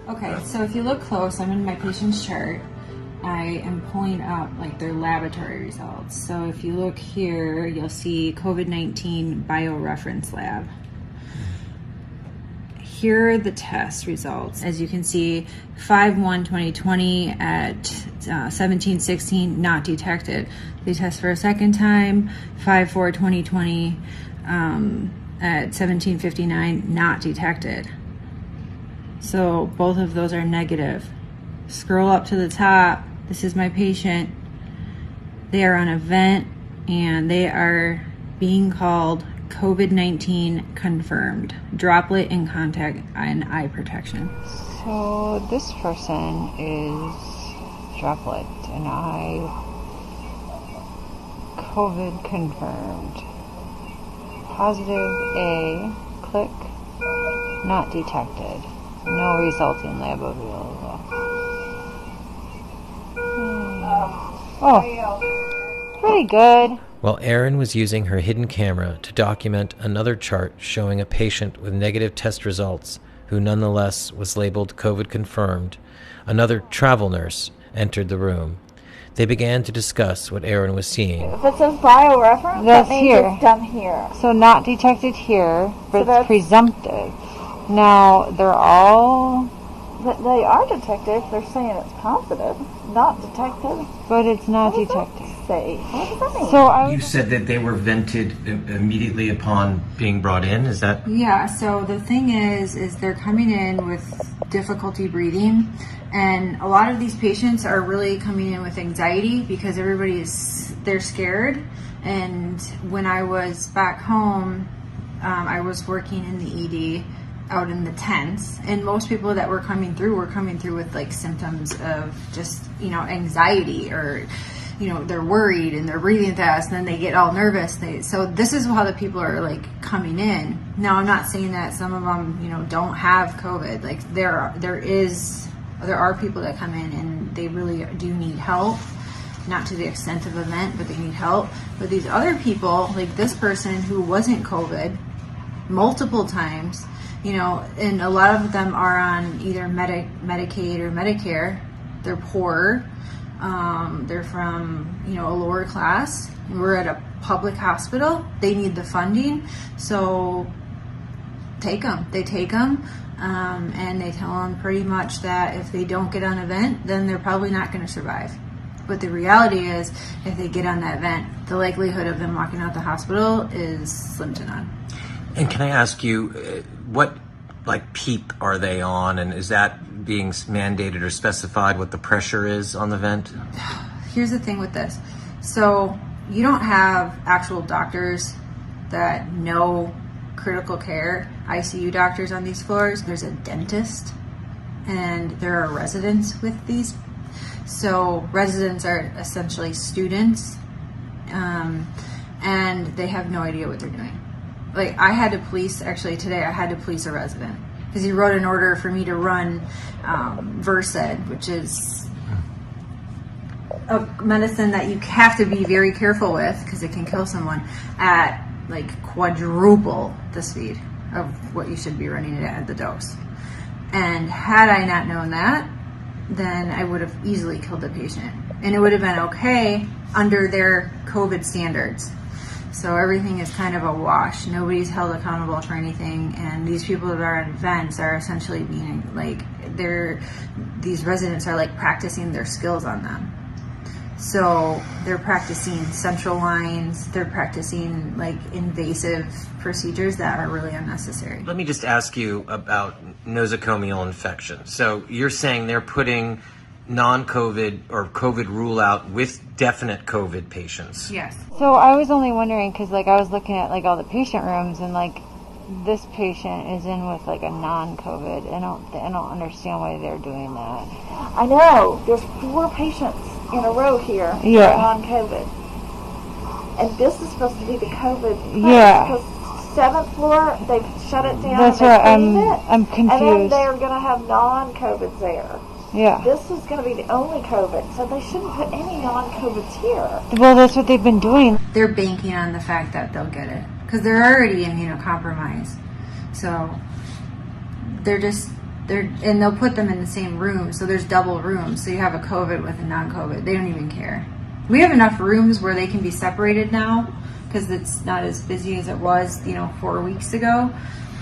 Okay, so if you look close, I'm in my patient's chart. I am pulling up like their laboratory results. So if you look here, you'll see COVID-19 bioreference lab. Here are the test results. As you can see, 5/1/2020 at 17:16, not detected. They test for a second time, 5/4/2020 at 17:59, not detected. So both of those are negative. Scroll up to the top. This is my patient. They are on a vent and they are being called COVID-19 confirmed. Droplet in contact and eye protection. So this person is droplet and eye COVID confirmed. Positive A, click, not detected. No resulting lab available. Oh, pretty good. While Erin was using her hidden camera to document another chart showing a patient with negative test results who nonetheless was labeled COVID confirmed, another travel nurse entered the room. They began to discuss what Erin was seeing. If it says bioreference, that's that means here. It's done here. So not detected here, but So it's presumptive. Now they're all... They are detected. They're saying it's positive. Not detected. But it's not What does detected. that say? What does that mean? So I You said that they were vented immediately upon being brought in, is that? Yeah, so the thing is they're coming in with difficulty breathing, and a lot of these patients are really coming in with anxiety because they're scared. And when I was back home, I was working in the ED out in the tents, and most people that were coming through with like symptoms of just, anxiety, or they're worried and they're breathing fast and then they get all nervous. So this is how the people are like coming in. Now I'm not saying that some of them don't have COVID. Like there are people that come in and they really do need help, not to the extent of a vent, but they need help. But these other people, like this person who wasn't COVID multiple times, and a lot of them are on either Medicaid or Medicare. They're poor. They're from, a lower class. We're at a public hospital. They need the funding. So take them. They take them. And they tell them pretty much that if they don't get on a vent, then they're probably not going to survive. But the reality is, if they get on that vent, the likelihood of them walking out the hospital is slim to none. And can I ask you, what PEEP are they on, and is that being mandated or specified what the pressure is on the vent? Here's the thing with this. So you don't have actual doctors that know critical care, ICU doctors on these floors. There's a dentist, and there are residents with these. So residents are essentially students, and they have no idea what they're doing. Like I had to police a resident because he wrote an order for me to run Versed, which is a medicine that you have to be very careful with because it can kill someone, at like quadruple the speed of what you should be running it at the dose. And had I not known that, then I would have easily killed the patient, and it would have been okay under their COVID standards. So everything is kind of a wash. Nobody's held accountable for anything, and these people that are on vents are essentially being like, these residents are like practicing their skills on them. So they're practicing central lines, they're practicing like invasive procedures that are really unnecessary. Let me just ask you about nosocomial infection. So you're saying they're putting non-COVID or COVID rule out with definite COVID patients? Yes. So I was only wondering because I was looking at all the patient rooms, and this patient is in with a non-COVID. I don't understand why they're doing that. I know. There's 4 patients in a row here Yeah. on COVID. And this is supposed to be the COVID. Yeah. Because 7th floor, they've shut it down. That's and right. it. I'm confused. And then they're going to have non-COVIDs there. Yeah. This is going to be the only COVID, so they shouldn't put any non-COVIDs here. Well, that's what they've been doing. They're banking on the fact that they'll get it because they're already immunocompromised. So they're just they'll put them in the same room, so there's double rooms. So you have a COVID with a non-COVID. They don't even care. We have enough rooms where they can be separated now because it's not as busy as it was, 4 weeks ago.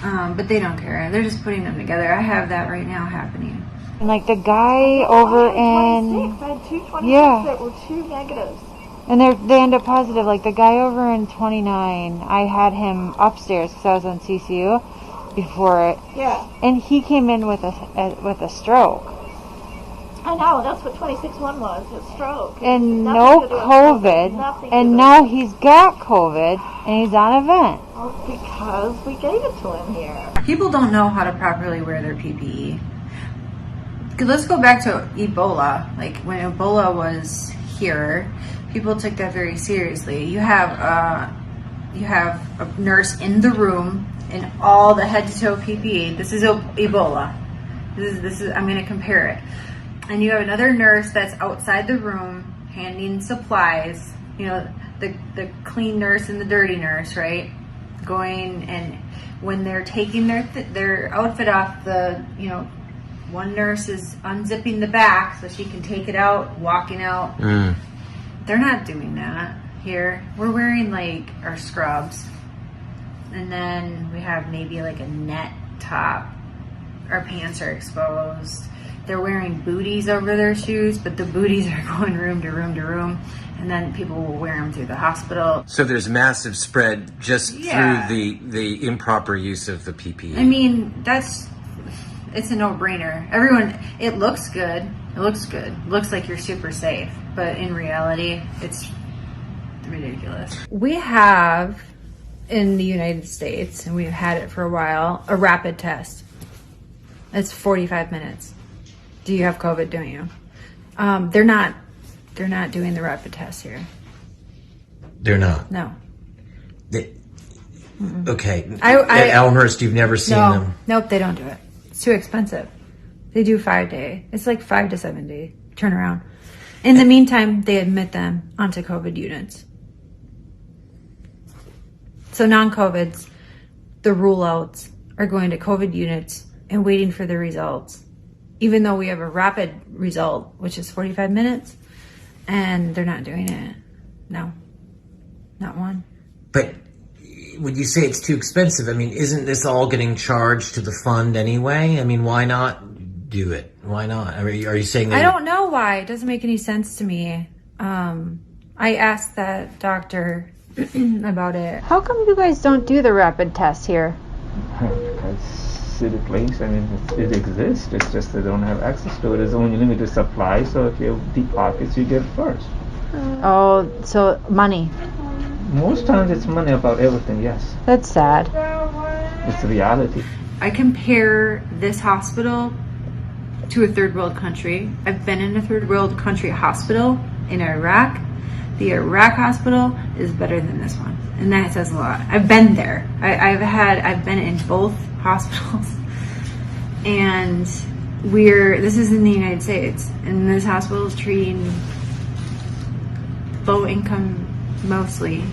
But they don't care. They're just putting them together. I have that right now happening. And like the guy over in 26. I had 226 that were 2 negatives. And they end up positive. Like the guy over in 29, I had him upstairs because I was on CCU before it. Yeah. And he came in with a stroke. I know, that's what 26-1 was, a stroke. And Nothing no to do with COVID. Nothing to And do now with- he's got COVID and he's on a vent. Well, because we gave it to him here. People don't know how to properly wear their PPE. Let's go back to Ebola. Like when Ebola was here, people took that very seriously. You have a nurse in the room in all the head to toe PPE. This is Ebola. This is. I'm going to compare it. And you have another nurse that's outside the room handing supplies. The clean nurse and the dirty nurse, right? Going, and when they're taking their outfit off, one nurse is unzipping the back so she can take it out, walking out. They're not doing that here. We're wearing like our scrubs, and then we have maybe like a net top. Our pants are exposed. They're wearing booties over their shoes, but the booties are going room to room to room, and then people will wear them through the hospital. So there's massive spread just Yeah. through the improper use of the PPE. I mean, it's a no-brainer. Everyone, it looks good. It looks good. It looks like you're super safe, but in reality, it's ridiculous. We have, in the United States, and we've had it for a while, a rapid test. It's 45 minutes. Do you have COVID, don't you? They're not doing the rapid test here. They're not. No. Okay. I At Elmhurst, you've never seen them. Nope, they don't do it. It's too expensive. They do 5 day. It's like 5 to 7 day turnaround. In the meantime, they admit them onto COVID units. So non-COVIDs, the rule outs are going to COVID units and waiting for the results. Even though we have a rapid result, which is 45 minutes, and they're not doing it. No, not one. But when you say it's too expensive, I mean, isn't this all getting charged to the fund anyway? I mean, why not do it? Why not? Are you saying that? I don't know why. It doesn't make any sense to me. I asked that doctor about it. How come you guys don't do the rapid test here? Because city place, I mean, it exists. It's just they don't have access to it. There's only limited supply, so if you have deep pockets, you get it first. Oh, so money. Most times it's money about everything, yes. That's sad. It's the reality. I compare this hospital to a third world country. I've been in a third world country hospital in Iraq. The Iraq hospital is better than this one, and that says a lot. I've been there. I've been in both hospitals, and this is in the United States, and this hospital is treating low income, mostly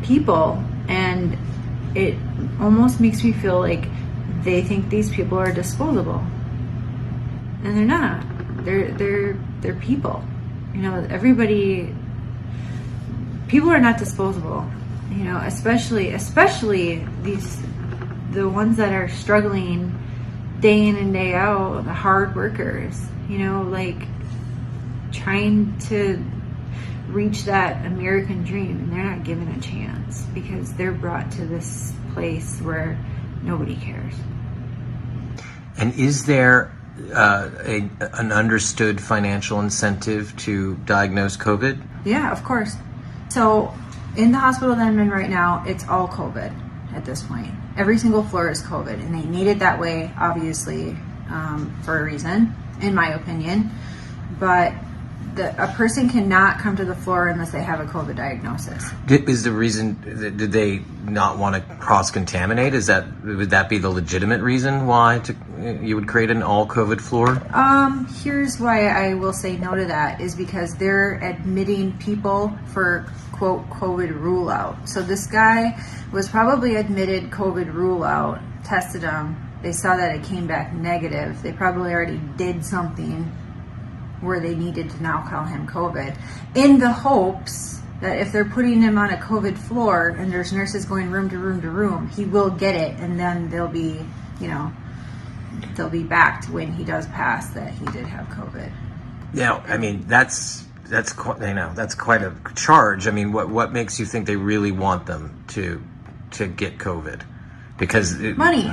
people, and it almost makes me feel like they think these people are disposable, and they're not. They're people. People are not disposable. Especially the ones that are struggling day in and day out, the hard workers. Like trying to reach that American dream, and they're not given a chance because they're brought to this place where nobody cares. And is there an understood financial incentive to diagnose COVID? Yeah, of course. So in the hospital that I'm in right now, it's all COVID at this point. Every single floor is COVID, and they need it that way, obviously, for a reason, in my opinion. But a person cannot come to the floor unless they have a COVID diagnosis. Is the reason, did they not want to cross-contaminate? Would that be the legitimate reason why you would create an all-COVID floor? Here's why I will say no to that, is because they're admitting people for, quote, COVID rule out. So this guy was probably admitted COVID rule out, tested him, they saw that it came back negative. They probably already did something where they needed to now call him COVID, in the hopes that if they're putting him on a COVID floor and there's nurses going room to room to room, he will get it, and then they'll be back to when he does pass that he did have COVID. Yeah, I mean, that's quite a charge. I mean, what makes you think they really want them to get COVID? Because money.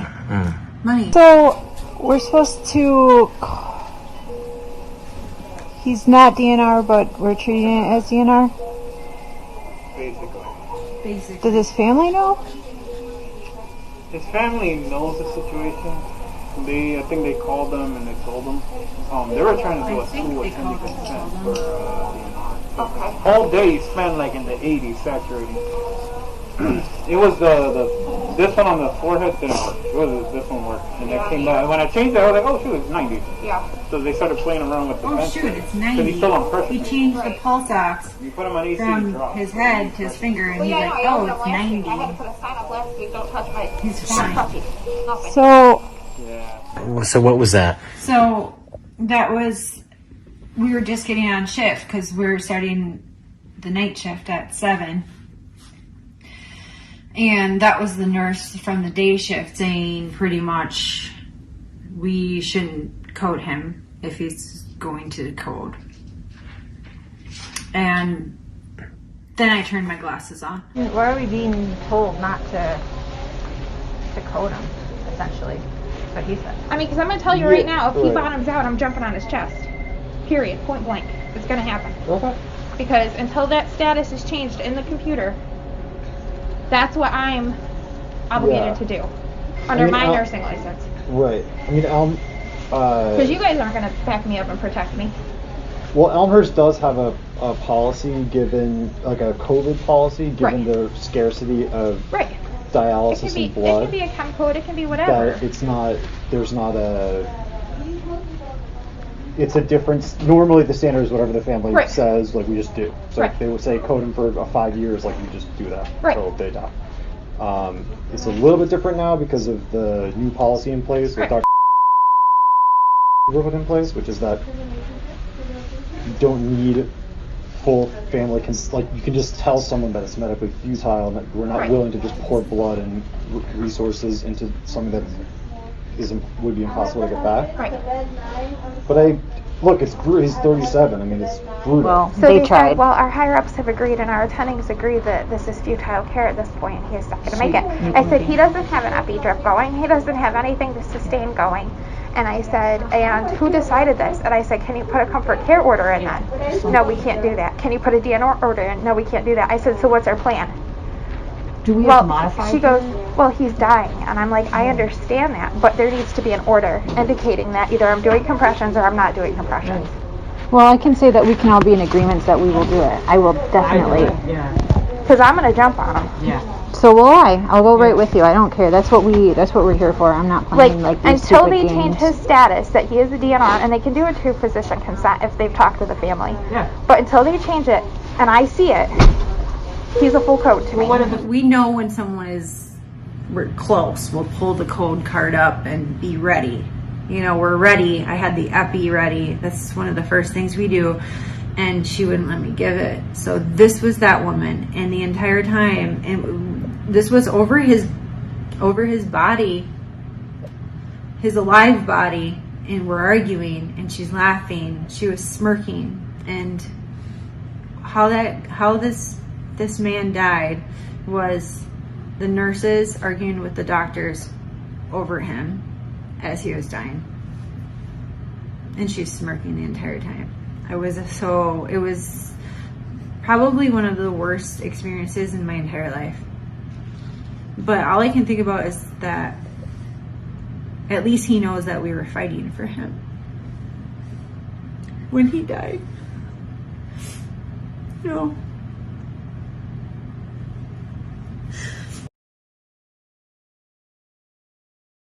Money. So we're supposed to. He's not DNR, but we're treating it as DNR. Basically. Does his family know? His family knows the situation. I think they called them and they told them. They were trying to do a school attending consent for DNR. Okay. All day he spent like in the 80s saturating. It was this one on the forehead didn't work. It was this one worked, and it came back. When I changed it, I was like, oh shoot, it's 90. Yeah. So they started playing around with the Oh shoot, it's 90. he's still on pressure. He changed the pulse ox You put him on AC, from drop. his head to his finger, and Well, he's yeah, like, no, I oh, opened it's them last 90. week. I had to put a sign up last week, don't touch my... He's Don't fine. touch it. Nothing. So what was that? So that was, we were just getting on shift because we were starting the night shift at 7. And that was the nurse from the day shift saying pretty much we shouldn't code him if he's going to code. And then I turned my glasses on. Why are we being told not to code him, essentially? That's what he said. I mean, because I'm going to tell you right now, if he bottoms out, I'm jumping on his chest. Period. Point blank. It's going to happen. Okay. Because until that status is changed in the computer, that's what I'm obligated to do under my nursing license. Right. I mean, Because you guys aren't going to back me up and protect me. well, Elmhurst does have a policy given, like a COVID policy, given the scarcity of Right. dialysis and It blood. can be a chem code, it can be whatever. That it's not, there's not it's a difference. Normally the standard is whatever the family says, like we just do. So if they would say code them for 5 years, like we just do that until they die. It's a little bit different now because of the new policy in place with Dr. put in place, which is that you don't need full family like you can just tell someone that it's medically futile and that we're not willing to just pour blood and resources into something that would be impossible to get back. Right. But look, it's brutal. He's 37. I mean, it's brutal. well, So they said, tried. well, our higher ups have agreed and our attendings agree that this is futile care at this point. He is not going to make it. I said, he doesn't have an epi drip going. He doesn't have anything to sustain going. And I said, and who decided this? And I said, can you put a comfort care order in then? No, we can't do that. Can you put a DNR order in? No, we can't do that. I said, so what's our plan? Do we have to modify? She goes, well, he's dying. And I'm like, I understand that, but there needs to be an order indicating that either I'm doing compressions or I'm not doing compressions. Well, I can say that we can all be in agreement that we will do it. I will definitely. Yeah. Because I'm going to jump on him. Yeah. So will I. I'll go right with you. I don't care. That's what we're here for. I'm not playing like these until stupid they games. change his status that he is a DNR, and they can do it through physician consent if they've talked to the family. Yeah. But until they change it, and I see it, he's a full code to me. We know when someone we're close. We'll pull the code card up and be ready. You know, we're ready. I had the epi ready. That's one of the first things we do. And she wouldn't let me give it. So this was that woman. And the entire time, and this was over his body, his alive body. And we're arguing and she's laughing. She was smirking. And how this man died was the nurses arguing with the doctors over him as he was dying. And she's smirking the entire time. It was probably one of the worst experiences in my entire life. But all I can think about is that at least he knows that we were fighting for him when he died. You know,